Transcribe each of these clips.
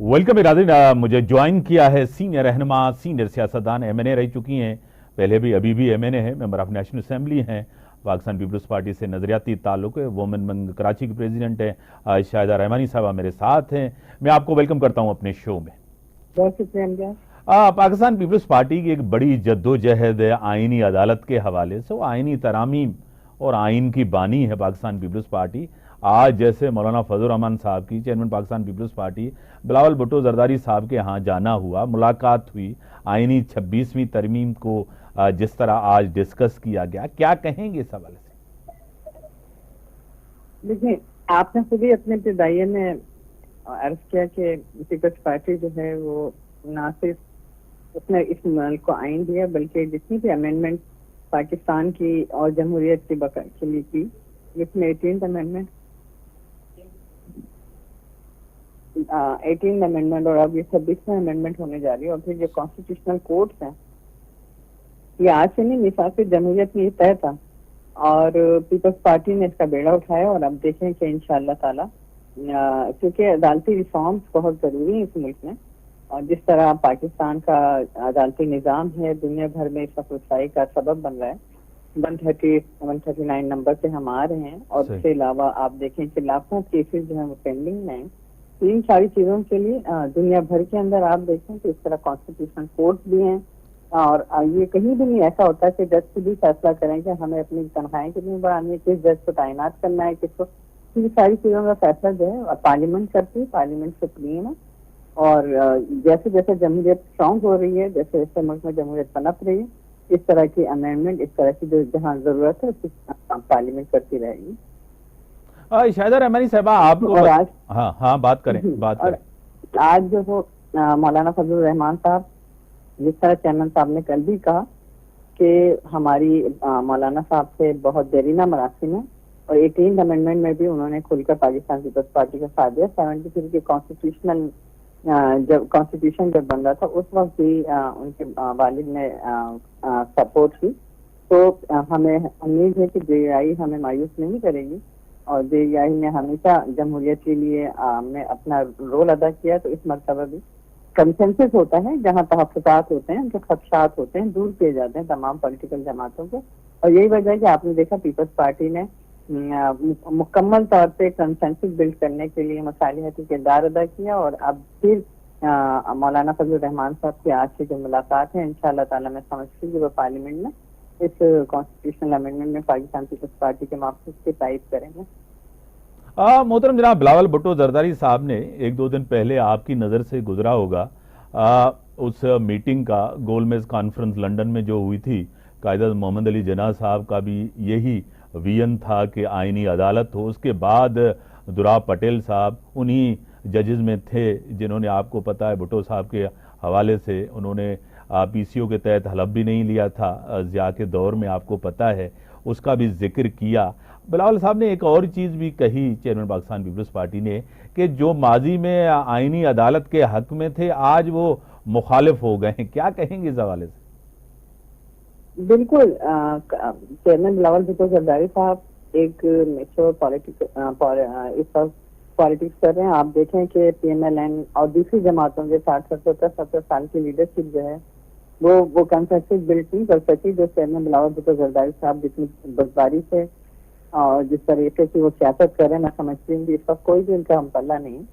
Welcome इरादीन। मुझे join किया है सीनियर रहनुमा, सीनियर सियासतदान, एमएनए रह चुकी हैं, पहले भी अभी भी एमएनए है, मेंबर ऑफ नेशनल असेंबली हैं, पाकिस्तान पीपल्स पार्टी से नजरियाती ताल्लुक है, वुमेन मंग कराची की प्रेसिडेंट है। शाहिदा रहमानी साहबा मेरे साथ हैं। मैं आपको वेलकम करता हूं अपने शो में। बहुत शुक्रिया। पाकिस्तान पीपल्स पार्टी की एक बड़ी जद्दोजहद है आइनी अदालत के हवाले से। वो आइनी तरामीम और आइन की बानी है पाकिस्तान पीपल्स पार्टी। आज जैसे मौलाना फजल रहमान साहब की, चेयरमैन पाकिस्तान पीपल्स पार्टी, बिलावल भुट्टो जरदारी साहब के यहाँ जाना हुआ, मुलाकात हुई, आइनी 26वीं तरमीम को जिस तरह आज डिस्कस किया गया, क्या कहेंगे इस हवाले से? देखिए, आपने खुद ही अपने इब्तिदाइये में अर्ज किया कि पीपल्स पार्टी जो है वो ना सिर्फ उसने इस मुल्क को आइन दिया, बल्कि जितनी भी अमेंडमेंट पाकिस्तान की और जमहूरियत की बका के लिए की, जिसमें 18th अमेंडमेंट और अब ये 26वां अमेंडमेंट होने जा रही है, और फिर जो कॉन्स्टिट्यूशनल कोर्ट्स हैं, ये आज से नहीं, मिसाल जमहूरियत में ये तय था और पीपल्स पार्टी ने इसका बेड़ा उठाया। और अब देखें कि इंशाअल्लाह ताला, क्योंकि अदालती रिफॉर्म्स बहुत जरूरी है इस मुल्क में, और जिस तरह पाकिस्तान का अदालती निज़ाम है दुनिया भर में इस वक्त रसाई का सबब बन रहा है। 139 नंबर पे हम आ रहे हैं, और इसके अलावा आप देखें कि लाखों केसेस जो है वो पेंडिंग में हैं। इन सारी चीजों के लिए दुनिया भर के अंदर आप देखें तो इस तरह कॉन्स्टिट्यूशनल कोर्ट्स भी हैं, और ये कहीं भी नहीं ऐसा होता कि जज खुद ही फैसला करें कि हमें अपनी तनख्वाहें कितनी बढ़ानी है, किस जज को तैनात करना है, किसको। ये सारी चीजों का फैसला जो है पार्लियामेंट करती है, पार्लियामेंट सुप्रीम है। और जैसे जैसे जमहूरियत स्ट्रॉन्ग हो रही है, जैसे जैसे मुल्क में जमहूरियत पनप रही है, इस तरह की अमेंडमेंट, इस तरह की जो जहाँ जरूरत है उसकी पार्लियामेंट करती रहेगी। शाहिदा रहमानी साहबा, आपको और आज बात करें। आज जो हो मौलाना फजल रहमान साहब, जिस तरह चेयरमैन साहब ने कल भी कहा कि हमारी मौलाना साहब से बहुत देरीना मरासिम है, और 18th अमेंडमेंट में भी उन्होंने खुलकर पाकिस्तान पीपल्स पार्टी का साथ दिया। 73 के कॉन्स्टिट्यूशन जब बन रहा था उस वक्त भी उनके वालिद ने सपोर्ट की। तो हमें उम्मीद है कि जेआई हमें मायूस नहीं करेगी, और जेआई ने हमेशा जमहूरियत के लिए हमने अपना रोल अदा किया। तो इस मरतबा भी कंसेंसस होता है, जहाँ तहफ्फुज़ात होते हैं, जो खदशात होते हैं, दूर किए जाते हैं तमाम पॉलिटिकल जमातों के। और यही वजह है कि आपने देखा पीपल्स पार्टी ने मुकम्मल तौर पे कंसेंसस बिल्ड करने के लिए मसालिहती किरदार अदा किया। और अब फिर मौलाना फजल रहमान साहब की आज की जो मुलाकात है, इंशाअल्लाह ताला मैं समझती हूँ कि वो पार्लियामेंट में इस कॉन्स्टिट्यूशनल अमेंडमेंट में पाकिस्तान पीपल्स पार्टी के मकसद की तायद करेंगे। मोहतरम जनाब बिलावल भुट्टो जरदारी साहब ने 1-2 दिन पहले आपकी नज़र से गुजरा होगा उस मीटिंग का, गोलमेज कॉन्फ्रेंस लंदन में जो हुई थी, कायदत मोहम्मद अली जिन्ना साहब का भी यही विजन था कि आइनी अदालत हो। उसके बाद दुराब पटेल साहब उन्हीं जजेस में थे जिन्होंने, आपको पता है, भुट्टो साहब के हवाले से उन्होंने पीसीओ के तहत हलफ भी नहीं लिया था ज़िया के दौर में, आपको पता है, उसका भी जिक्र किया। बिलावल साहब ने एक और चीज़ भी कही, चेयरमैन पाकिस्तान पीपल्स पार्टी ने, कि जो माजी में आइनी अदालत के हक में थे आज वो मुखालिफ हो गए हैं। क्या कहेंगे इस हवाले से? बिल्कुल, चेयरमैन बिलावल भुट्टो जरदारी साहब एक मेच्योर पॉलिटिक्स कर रहे हैं। आप देखें कि PMLN और दूसरी जमातों के 60-70 साल की लीडरशिप जो है वो कंसेंसस बिल्ड नहीं कर सकती, जो चेयरमैन बिलावल भुट्टो जरदारी साहब जितनी बर्बारी से और जिस तरीके से वो सियासत कर रहे हैं, मैं समझती हूँ कि इस वक्त कोई भी उनका हम पल्ला नहीं।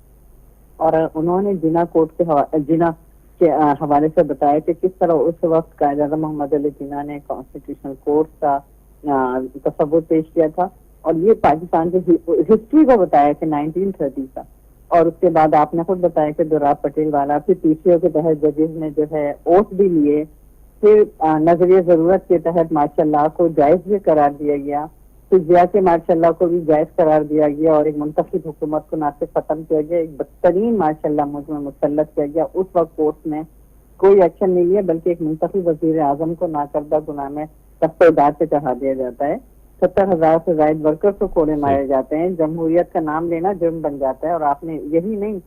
और उन्होंने जिना के हवाले से बताया कि किस तरह उस वक्त कायद मोहम्मद अली जिन्ना ने कॉन्स्टिट्यूशनल कोर्ट का तस्वुर पेश किया था, और ये पाकिस्तान की हिस्ट्री को बताया कि 1930 का। और उसके बाद आपने खुद बताया कि दुराब पटेल वाला, फिर पीसीओ के तहत जजेस ने जो है ओथ भी लिए, फिर नजरिए जरूरत के तहत मार्शल को जायज भी करार दिया गया, फिर ज़िया के मार्शल को भी जायज करार दिया गया, और एक मुंतखब हुकूमत को ना सिर्फ खत्म किया गया, एक बदतरीन मार्शल मुल्क में मुसल्लत किया गया। उस वक्त कोर्ट ने कोई एक्शन नहीं लिया, बल्कि एक मुंतखब वजीर आजम को नाकर्दा गुनाह में तख्तेदार पे चढ़ा दिया जाता है। 70,000 से ज्यादा वर्कर्स को कोड़े मारे जाते हैं। जमहूरियत का नाम लेना जुर्म बन जाता है। और आपने यही नहीं,